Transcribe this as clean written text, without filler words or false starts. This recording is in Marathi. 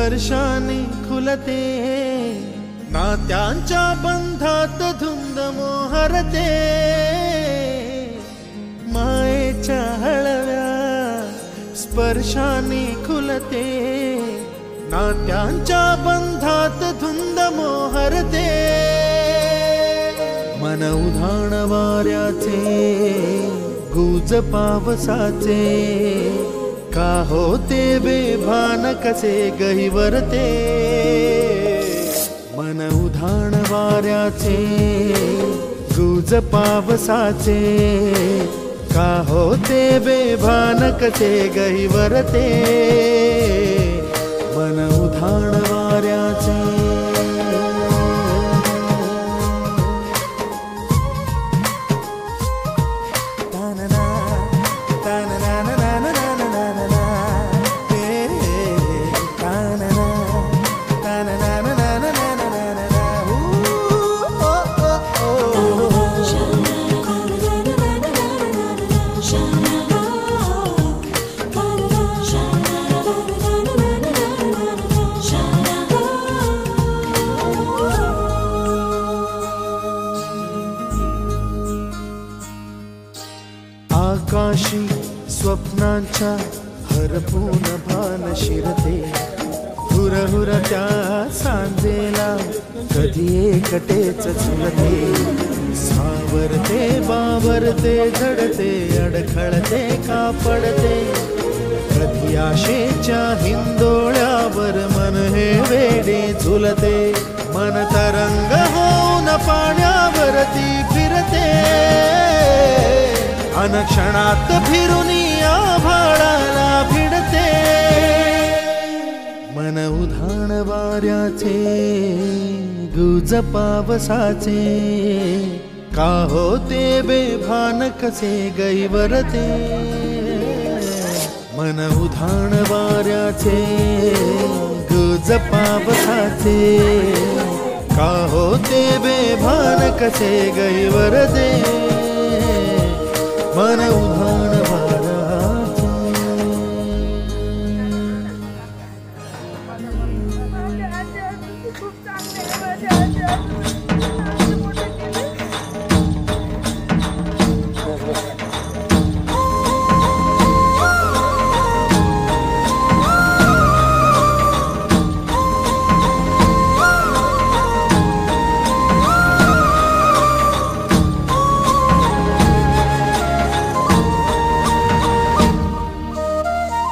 स्पर्शाने खुलते, नात्यांच्या बंधात धुंद मोहरते, मायेच्या हळव्या स्पर्शाने खुलते, नात्यांच्या बंधात धुंद मोहरते, मन उधाण वाऱ्याचे गुज पावसाचे, का होते बेभान कसे गहिवरते, मन उधाण वाऱ्याचे गुज पावसाचे, का होते बेभान कसे गहिवरते, मन उधाण वाऱ्याचे। आकाशी स्वप्नांच्या हरपून भान शिरते, हुरहुर त्या सांजेला कधी एकटेच झुलते, सावरते बावरते झडते अडखळते का पडते, कधी आशेच्या हिंदोळ्यावर मन हे वेडे झुलते, मन तरंग होऊन पाण्यावरती फिरते, अनक्षणात फिरून आभाळाला भिडते, मन उधाण वाऱ्याचे गुज पावसाचे, का होते बेभान कसे गहिवरते, मन उधाण वाऱ्याचे गुज पावसाचे, का होते बेभान कसे गहिवरते, मन उधाण